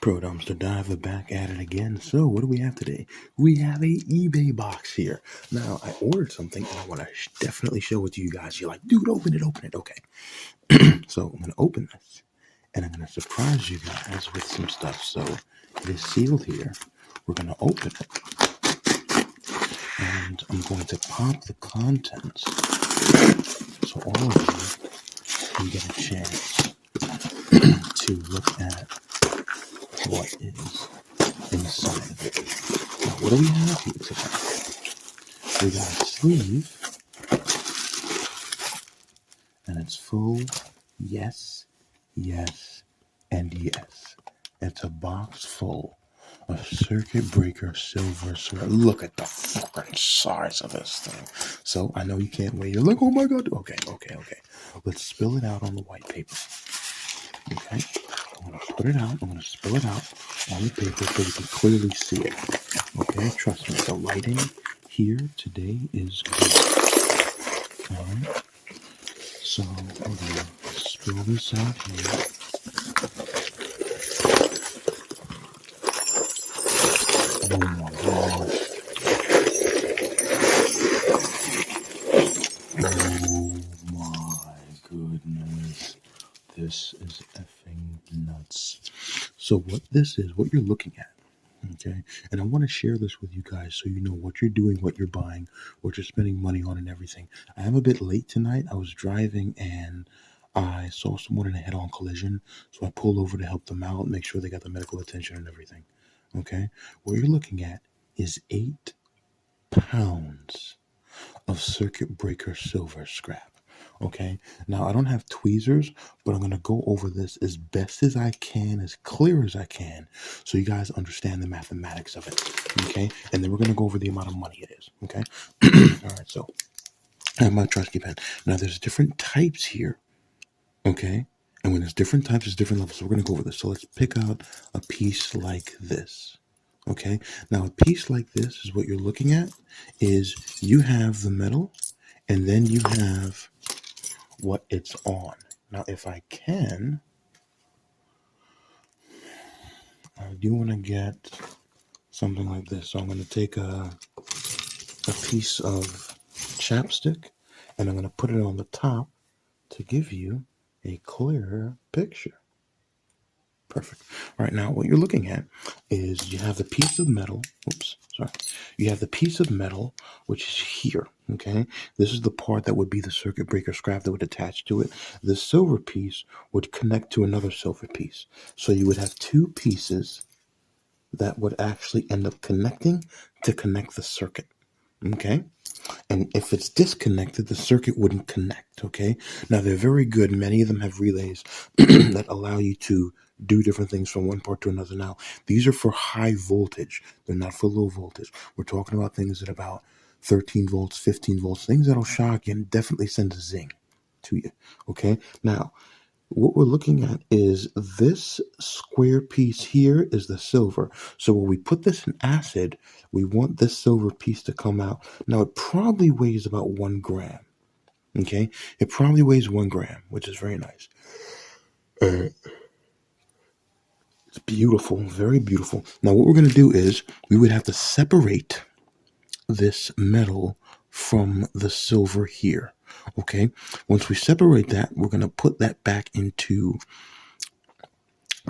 Pro Dumpster Diver back at it again. So, what do we have today? We have a eBay box here. Now, I ordered something and I want to definitely show it to you guys. You're like, dude, open it. Okay. So, I'm going to open this and I'm going to surprise you guys with some stuff. So, it is sealed here. We're going to open it and I'm going to pop the contents so all of you can get a chance to look at what is inside of it. Now, what do we have here today? We got a sleeve, and it's full, yes, and yes. It's a box full of circuit breaker silver sword. Look at the fucking size of this thing. So, I know you can't wait. You're like, oh my god. Okay. Let's spill it out on the white paper. Okay? I'm going to put it out. I'm going to spill it out on the paper so you can clearly see it. Okay? Trust me, the lighting here today is good. Alright? So, I'm going to spill this out here. Oh my gosh. Oh my goodness. This is effing nuts. So what this is, what you're looking at, okay? And I want to share this with you guys so you know what you're doing, what you're buying, what you're spending money on and everything. I am a bit late tonight. I was driving and I saw someone in a head-on collision. So I pulled over to help them out, make sure they got the medical attention and everything. Okay? What you're looking at is 8 pounds of circuit breaker silver scrap. Okay, now I don't have tweezers, but I'm going to go over this as best as I can, as clear as I can, so you guys understand the mathematics of it. Okay, and then we're going to go over the amount of money it is. Okay, all right, so I have my trusty pen. Now there's different types here. Okay, and when there's different types, there's different levels. So we're going to go over this. So let's pick out a piece like this. Okay, now a piece like this is what you're looking at, is you have the metal and then you have what it's on. Now if I can, I do want to get something like this. So I'm going to take a piece of chapstick and I'm going to put it on the top to give you a clearer picture. Perfect. All right, now what you're looking at is you have the piece of metal. You have the piece of metal, which is here, okay? This is the part that would be the circuit breaker scrap that would attach to it. The silver piece would connect to another silver piece. So you would have 2 pieces that would actually end up connecting to connect the circuit, okay? And if it's disconnected, the circuit wouldn't connect, okay? Now, they're very good. Many of them have relays that allow you to do different things from one part to another. Now, these are for high voltage. They're not for low voltage. We're talking about things at about 13 volts, 15 volts, things that'll shock you and definitely send a zing to you, okay? Now, what we're looking at is this square piece here is the silver. So when we put this in acid, we want this silver piece to come out. Now, it probably weighs about 1 gram, okay? It probably weighs 1 gram, which is very nice. It's beautiful, very beautiful. Now, what we're going to do is we would have to separate this metal from the silver here, okay? Once we separate that, we're going to put that back into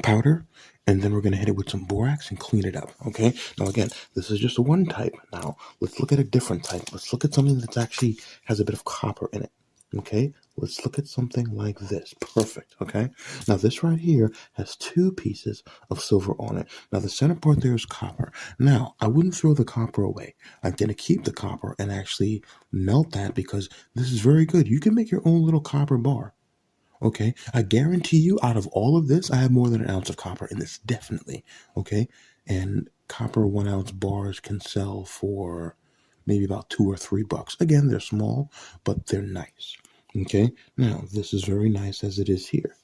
powder, and then we're going to hit it with some borax and clean it up, okay? Now, again, this is just one type. Now, let's look at a different type. Let's look at something that actually has a bit of copper in it, okay? Let's look at something like this. Perfect, okay? Now, this right here has 2 pieces of silver on it. Now, the center part there is copper. Now, I wouldn't throw the copper away. I'm going to keep the copper and actually melt that because this is very good. You can make your own little copper bar. Okay, I guarantee you out of all of this, I have more than an ounce of copper in this, definitely. Okay, and copper 1 ounce bars can sell for maybe about $2 or $3. Again, they're small, but they're nice. Okay, now this is very nice as it is here.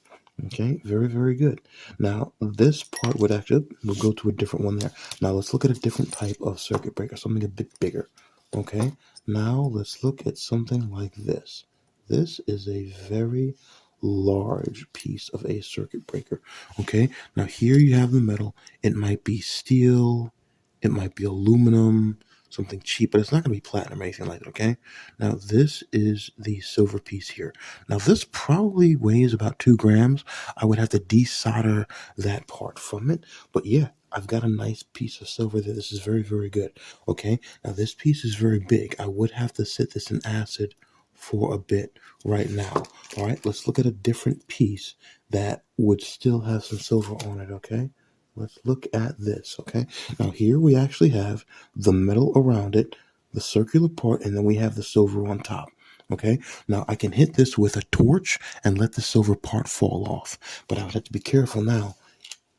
Okay, very, very good. Now, this part would actually, we'll go to a different one there. Now, let's look at a different type of circuit breaker, something a bit bigger. Okay, now let's look at something like this. This is a very large piece of a circuit breaker. Okay, now here you have the metal. It might be steel, it might be aluminum, something cheap, but it's not going to be platinum or anything like that. Okay, now this is the silver piece here. Now this probably weighs about 2 grams. I would have to desolder that part from it, but yeah, I've got a nice piece of silver there. This is very, very good. Okay, now this piece is very big. I would have to sit this in acid for a bit right now. All right, let's look at a different piece that would still have some silver on it. Okay, let's look at this. Okay, now here we actually have the metal around it, the circular part, and then we have the silver on top. Okay, now I can hit this with a torch and let the silver part fall off, but I would have to be careful now.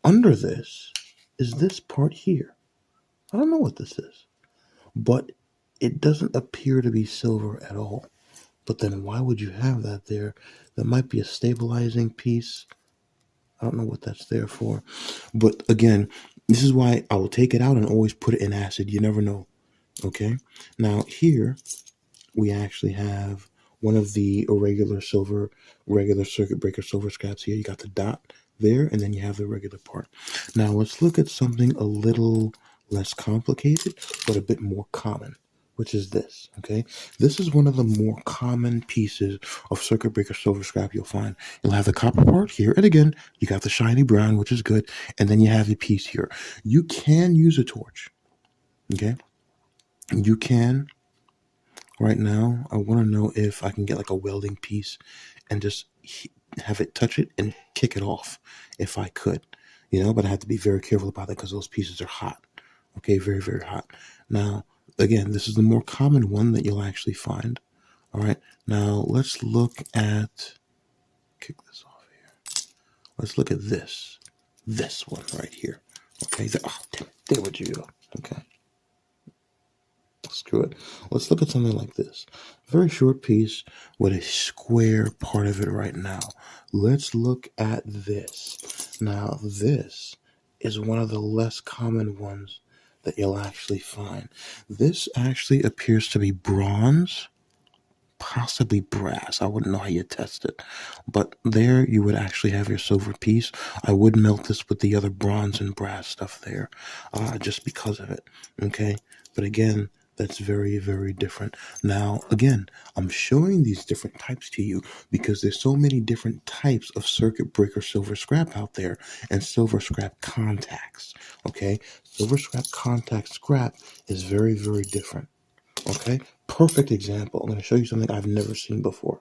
Under this is this part here. I don't know what this is, but it doesn't appear to be silver at all. But then why would you have that there? That might be a stabilizing piece. I don't know what that's there for. But again, this is why I will take it out and always put it in acid. You never know. Okay? Now here we actually have one of the regular circuit breaker silver scraps here. You got the dot there, and then you have the regular part. Now let's look at something a little less complicated, but a bit more common, which is this. Okay, this is one of the more common pieces of circuit breaker silver scrap you'll find. You'll have the copper part here, and again, you got the shiny brown, which is good, and then you have the piece here. You can use a torch. Okay, you can. Right now, I want to know if I can get like a welding piece and just have it touch it and kick it off if I could, but I have to be very careful about that because those pieces are hot. Okay, very, very hot. Now, again, this is the more common one that you'll actually find. All right, now let's look at, kick this off here. Let's look at this one right here. Okay, there would you go. Okay. Screw it. Let's look at something like this. Very short piece with a square part of it right now. Let's look at this. Now, this is one of the less common ones that you'll actually find. This actually appears to be bronze, possibly brass. I wouldn't know how you test it. But there you would actually have your silver piece. I would melt this with the other bronze and brass stuff there, just because of it. Okay? But again, that's very, very different. Now, again, I'm showing these different types to you because there's so many different types of circuit breaker silver scrap out there and silver scrap contacts. Okay? Silver scrap contact scrap is very, very different. Okay? Perfect example. I'm going to show you something I've never seen before.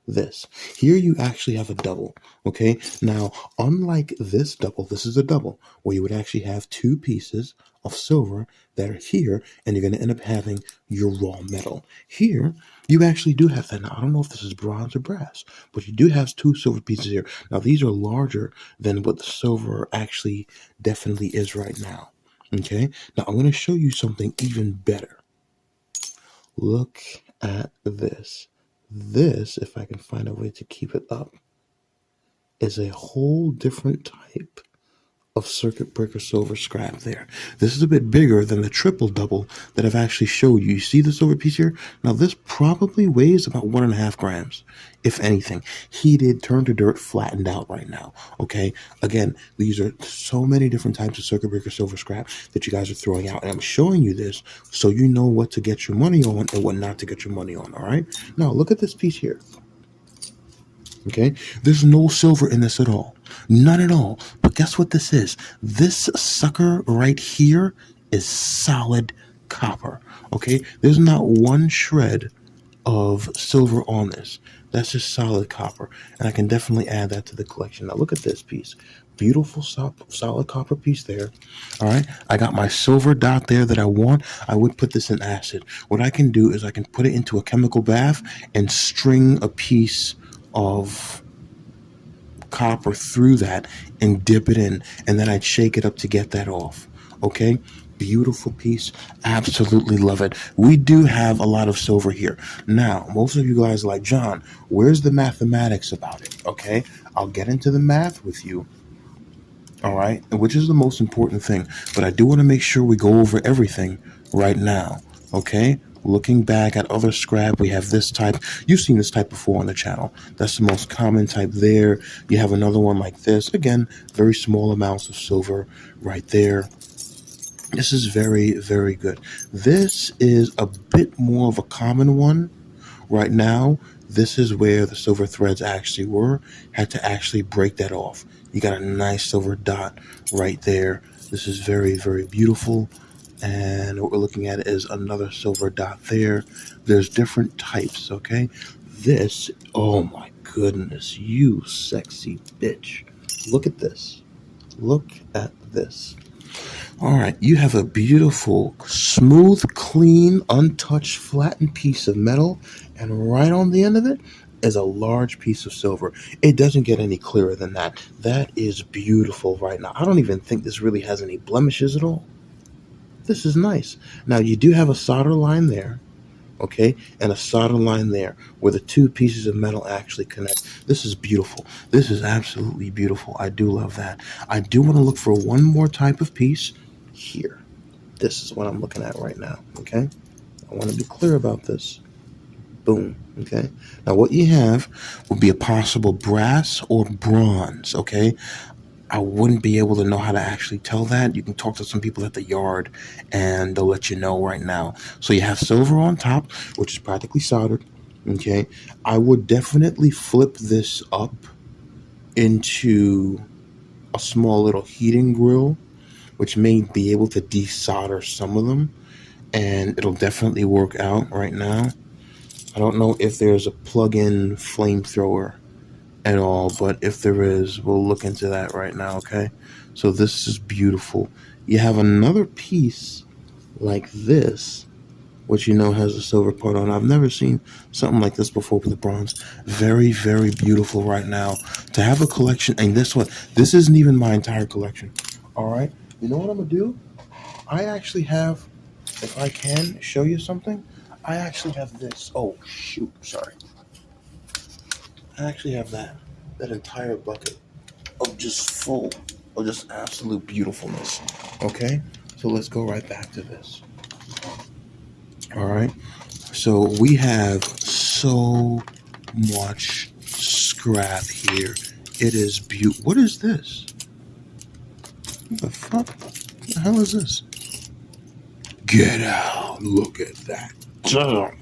This. Here you actually have a double. Okay? Now, unlike this double, this is a double where you would actually have two pieces of silver that are here, and you're going to end up having your raw metal. Here, you actually do have that. Now, I don't know if this is bronze or brass, but you do have two silver pieces here. Now, these are larger than what the silver actually definitely is right now. Okay? Now, I'm going to show you something even better. Look at this. This, if I can find a way to keep it up, is a whole different type of circuit breaker silver scrap there. This is a bit bigger than the triple double that I've actually showed you. You see the silver piece here? Now this probably weighs about 1.5 grams, if anything. Heated, turned to dirt, flattened out right now. Okay? Again, these are so many different types of circuit breaker silver scrap that you guys are throwing out. And I'm showing you this so you know what to get your money on and what not to get your money on. All right? Now look at this piece here. Okay, there's no silver in this at all. None at all. But guess what this is? This sucker right here is solid copper. Okay, there's not one shred of silver on this. That's just solid copper. And I can definitely add that to the collection. Now look at this piece. Beautiful solid copper piece there. All right, I got my silver dot there that I want. I would put this in acid. What I can do is I can put it into a chemical bath and string a piece of copper through that and dip it in, and then I'd shake it up to get that off. Okay, beautiful piece. Absolutely love it. We do have a lot of silver here. Now, most of you guys are like, John, where's the mathematics about it? Okay, I'll get into the math with you. All right, which is the most important thing, but I do want to make sure we go over everything right now. Okay, Looking back at other scrap, we have this type. You've seen this type before on the channel. That's the most common type there. You have another one like this. Again, very small amounts of silver right there. This is very, very good. This is a bit more of a common one. Right now, this is where the silver threads actually were. Had to actually break that off. You got a nice silver dot right there. This is very, very beautiful. And what we're looking at is another silver dot there. There's different types, okay? This, oh my goodness, you sexy bitch. Look at this. Look at this. All right, you have a beautiful, smooth, clean, untouched, flattened piece of metal, and right on the end of it is a large piece of silver. It doesn't get any clearer than that. That is beautiful right now. I don't even think this really has any blemishes at all. This is nice. Now, you do have a solder line there, okay, and a solder line there where the two pieces of metal actually connect. This is beautiful. This is absolutely beautiful. I do love that. I do want to look for one more type of piece here. This is what I'm looking at right now, okay? I want to be clear about this. Boom, okay? Now, what you have would be a possible brass or bronze, okay? I wouldn't be able to know how to actually tell that. You can talk to some people at the yard and they'll let you know right now. So you have silver on top, which is practically soldered. Okay. I would definitely flip this up into a small little heating grill, which may be able to desolder some of them, and it'll definitely work out right now. I don't know if there's a plug-in flamethrower at all, but if there is, we'll look into that right now, okay? So this is beautiful. You have another piece like this, which you know has a silver part on. I've never seen something like this before with the bronze. Very, very beautiful right now. To have a collection, and this isn't even my entire collection. All right, you know what I'm gonna do? I actually have, if I can show you something, I actually have this. Oh shoot, sorry. I actually have that entire bucket of just full of just absolute beautifulness. Okay, so let's go right back to this. All right, so we have so much scrap here. It is beautiful. What is this? What the fuck? What the hell is this? Get out! Look at that. Damn.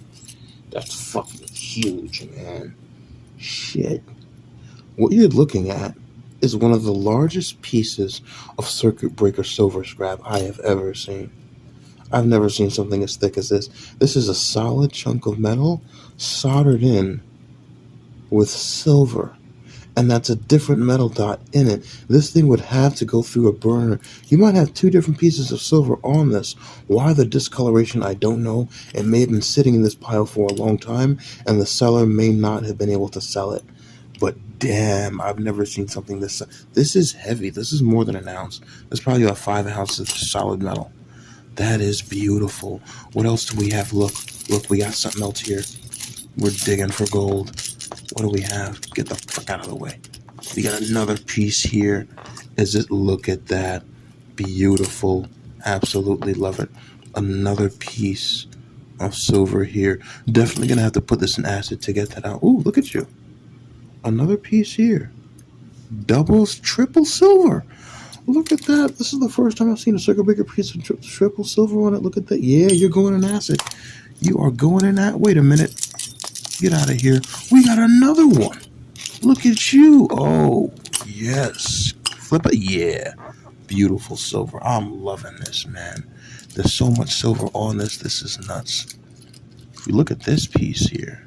That's fucking huge, man. Shit. What you're looking at is one of the largest pieces of circuit breaker silver scrap I have ever seen. I've never seen something as thick as this. This is a solid chunk of metal soldered in with silver. And that's a different metal dot in it. This thing would have to go through a burner. You might have two different pieces of silver on this. Why the discoloration, I don't know. It may have been sitting in this pile for a long time, and the seller may not have been able to sell it. But damn, I've never seen something this. This is heavy. This is more than an ounce. That's probably about 5 ounces of solid metal. That is beautiful. What else do we have? Look, we got something else here. We're digging for gold. What do we have? Get the fuck out of the way. We got another piece here. Look at that. Beautiful. Absolutely love it. Another piece of silver here. Definitely gonna have to put this in acid to get that out. Ooh, look at you. Another piece here. Doubles, triple silver. Look at that. This is the first time I've seen a circuit breaker piece with triple silver on it. Look at that. Yeah, you're going in acid. You are going in that. Wait a minute. Get out of here. We got another one. Look at you. Oh, yes. Flip it. Yeah. Beautiful silver. I'm loving this, man. There's so much silver on this. This is nuts. If you look at this piece here.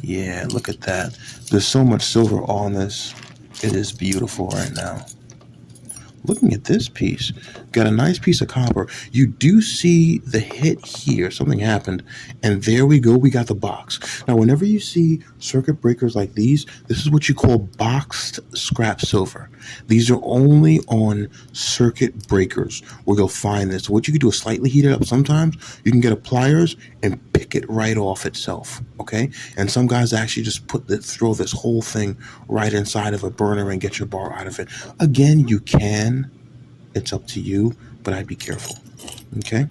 Yeah, look at that. There's so much silver on this. It is beautiful right now. Looking at this piece, got a nice piece of copper. You do see the hit here. Something happened. And there we go. We got the box. Now, whenever you see circuit breakers like these, this is what you call boxed scrap silver. These are only on circuit breakers where you'll find this. So what you can do is slightly heat it up. Sometimes you can get a pliers and pick it right off itself. Okay? And some guys actually just throw this whole thing right inside of a burner and get your bar out of it. Again, you can. It's up to you, but I'd be careful. Okay?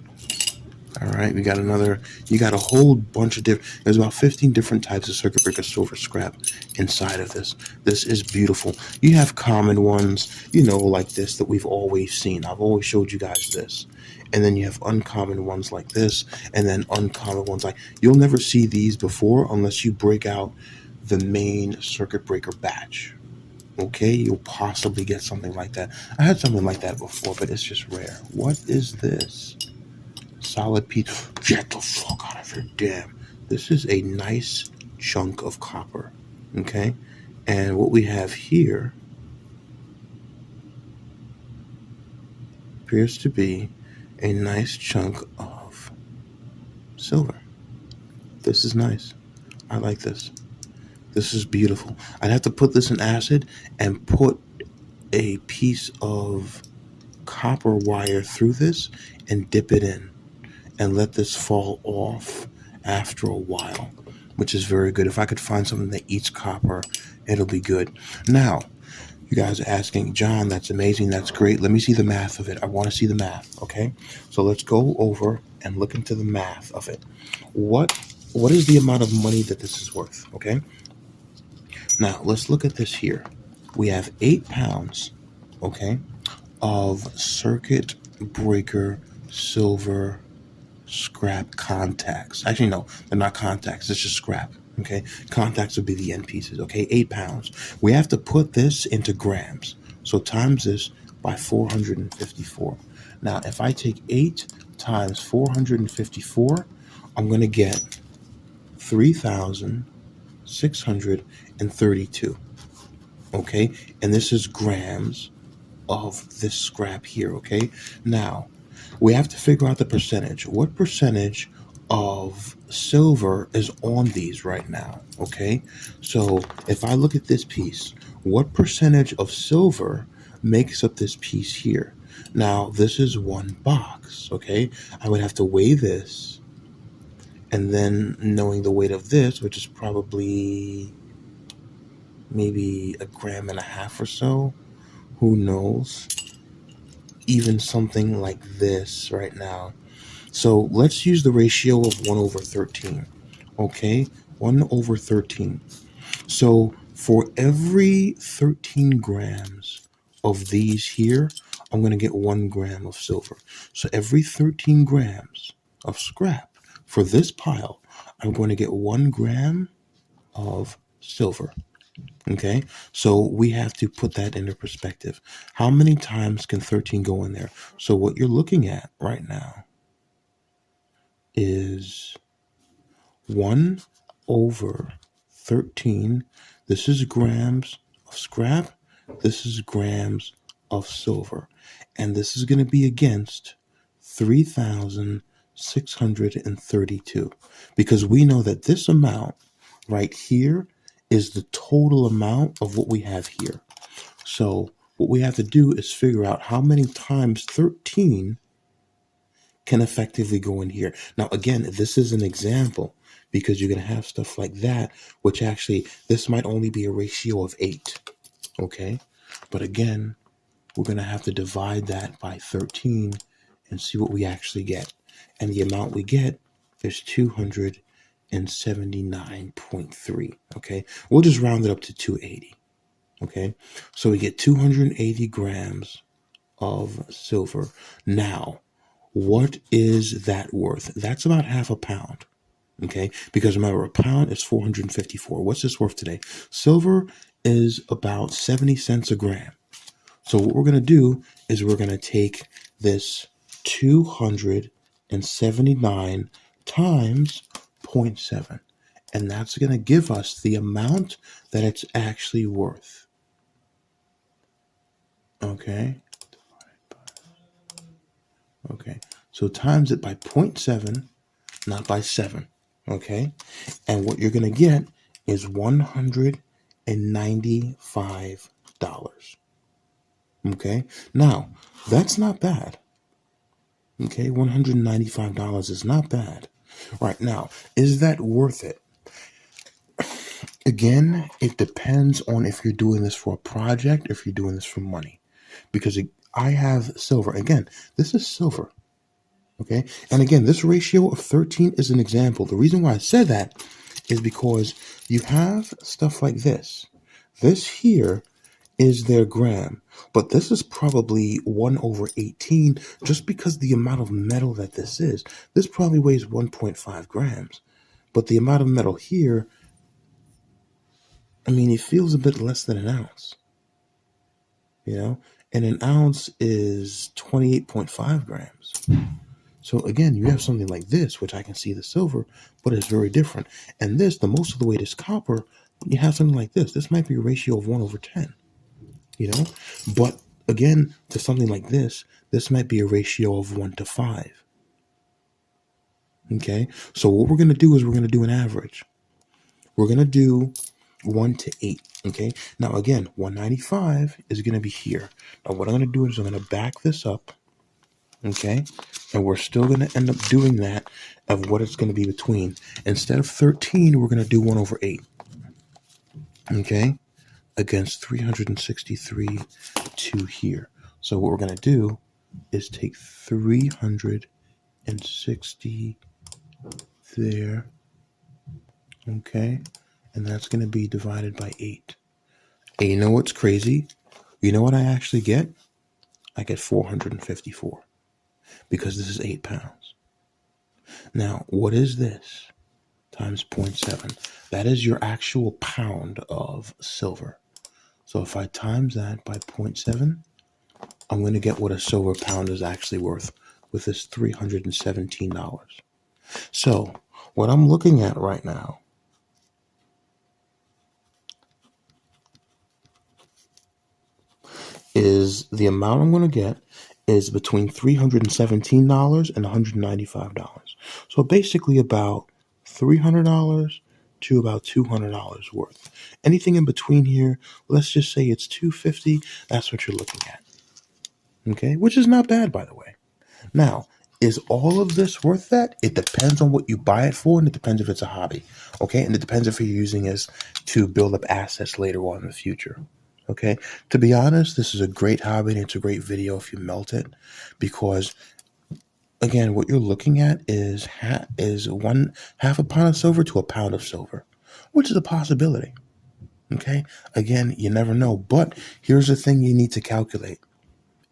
All right, we got another. You got a whole bunch of different. There's about 15 different types of circuit breaker silver scrap inside of this. This is beautiful. You have common ones, like this that we've always seen. I've always showed you guys this. And then you have uncommon ones like this, and then uncommon ones like you'll never see these before unless you break out the main circuit breaker batch. Okay, you'll possibly get something like that. I had something like that before, but it's just rare. What is this? Solid piece. Get the fuck out of here, damn. This is a nice chunk of copper. Okay, and what we have here appears to be a nice chunk of silver. This is nice. I like this. This is beautiful. I'd have to put this in acid and put a piece of copper wire through this and dip it in and let this fall off after a while, which is very good. If I could find something that eats copper, it'll be good. Now, you guys are asking, John, that's amazing, that's great. Let me see the math of it. I want to see the math, okay? So let's go over and look into the math of it. What is the amount of money that this is worth, okay? Now, let's look at this here. We have 8 pounds, okay, of circuit breaker silver scrap contacts. Actually, no, they're not contacts. It's just scrap. Okay, contacts would be the end pieces. Okay, 8 pounds. We have to put this into grams. So times this by 454. Now, if I take 8 times 454, I'm going to get 3,632. Okay, and this is grams of this scrap here. Okay, now we have to figure out the percentage. What percentage of silver is on these right now? Okay, so if I look at this piece, what percentage of silver makes up this piece here? Now, this is one box. Okay, I would have to weigh this, and then knowing the weight of this, which is probably maybe 1.5 grams or so, who knows? Even something like this right now. So let's use the ratio of 1/13. Okay, 1/13. So for every 13 grams of these here, I'm going to get 1 gram of silver. So every 13 grams of scrap for this pile, I'm going to get 1 gram of silver. Okay, so we have to put that into perspective. How many times can 13 go in there? So what you're looking at right now is 1/13. This is grams of scrap. This is grams of silver. And this is going to be against 3,632. Because we know that this amount right here is the total amount of what we have here. So what we have to do is figure out how many times 13 can effectively go in here. Now, again, this is an example because you're going to have stuff like that, which actually, this might only be a ratio of 8. Okay. But again, we're going to have to divide that by 13 and see what we actually get. And the amount we get is 279.3. Okay. We'll just round it up to 280. Okay. So we get 280 grams of silver. Now, what is that worth? That's about half a pound. Okay. Because remember, a pound is 454. What's this worth today? Silver is about 70 cents a gram. So what we're going to do is we're going to take this 279 times 0.7. And that's going to give us the amount that it's actually worth. Okay. Okay. So times it by 0.7, not by 7. Okay. And what you're going to get is $195. Okay. Now, that's not bad. Okay. $195 is not bad. Right now, is that worth it? Again, it depends on if you're doing this for a project, if you're doing this for money. Because I have silver. Again, this is silver. Okay, and again, this ratio of 13 is an example. The reason why I said that is because you have stuff like this. This here is their gram, but this is probably 1 over 18 just because the amount of metal that this is. This probably weighs 1.5 grams, but the amount of metal here, I mean, it feels a bit less than an ounce, you know, and an ounce is 28.5 grams. So again, you have something like this, which I can see the silver, but it's very different. And this, the most of the weight is copper. You have something like this. This might be a ratio of 1 over 10, you know? But again, to something like this might be a ratio of 1 to 5. Okay? So what we're going to do is we're going to do an average. We're going to do 1 to 8. Okay? Now again, 195 is going to be here. Now what I'm going to do is I'm going to back this up. Okay, and we're still going to end up doing that of what it's going to be between. Instead of 13, we're going to do 1 over 8. Okay, against 363 to here. So what we're going to do is take 360 there. Okay, and that's going to be divided by 8. And you know what's crazy? You know what I actually get? I get 454 because this is 8 pounds. Now, what is this? Times 0.7. That is your actual pound of silver. So if I times that by 0.7, I'm going to get what a silver pound is actually worth with this $317. So what I'm looking at right now is the amount I'm going to get is between $317 and $195. So basically about $300 to about $200 worth. Anything in between here, let's just say it's $250. That's what you're looking at. Okay, which is not bad, by the way. Now, is all of this worth that? It depends on what you buy it for, and it depends if it's a hobby. Okay, and it depends if you're using it to build up assets later on in the future. Okay, to be honest, this is a great hobby and it's a great video if you melt it, because again, what you're looking at is half a pound of silver to a pound of silver, which is a possibility. Okay, again, you never know, but here's the thing you need to calculate,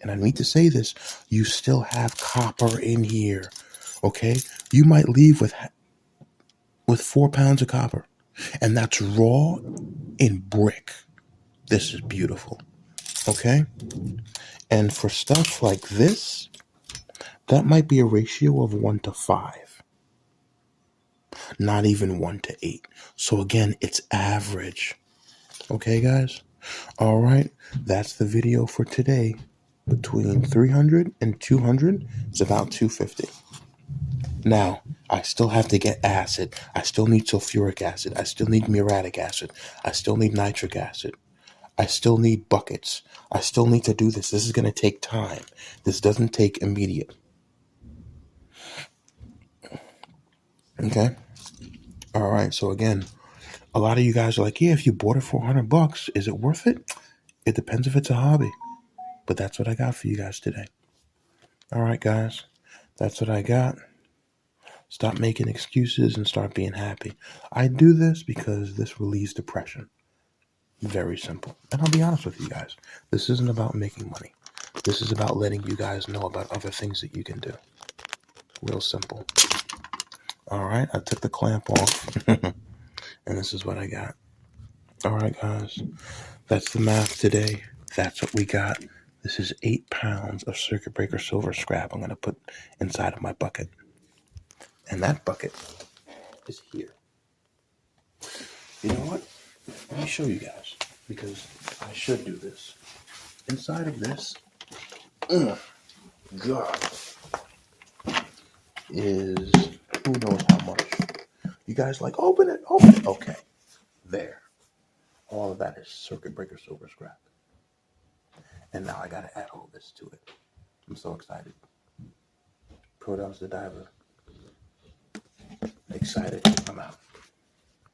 and I need to say this: you still have copper in here. Okay, you might leave with 4 pounds of copper, and that's raw in brick. This is beautiful. Okay, and for stuff like this, that might be a ratio of 1 to 5, not even 1 to 8. So again, it's average. Okay, guys? All right, that's the video for today. Between 300 and 200 is about 250. Now, I still have to get acid. I still need sulfuric acid. I still need muriatic acid. I still need nitric acid. I still need buckets. I still need to do this. This is going to take time. This doesn't take immediate. Okay? All right, so again, a lot of you guys are like, yeah, if you bought it for $100, is it worth it? It depends if it's a hobby. But that's what I got for you guys today. All right, guys, that's what I got. Stop making excuses and start being happy. I do this because this relieves depression. Very simple. And I'll be honest with you guys. This isn't about making money. This is about letting you guys know about other things that you can do. Real simple. All right, I took the clamp off. And this is what I got. All right, guys. That's the math today. That's what we got. This is 8 pounds of circuit breaker silver scrap I'm going to put inside of my bucket. And that bucket is here. You know what? Let me show you guys, because I should do this. Inside of this, God, is who knows how much. You guys like, open it, open it. Okay, there. All of that is circuit breaker silver scrap. And now I got to add all this to it. I'm so excited. Prodowns the Diver. Excited. I'm out.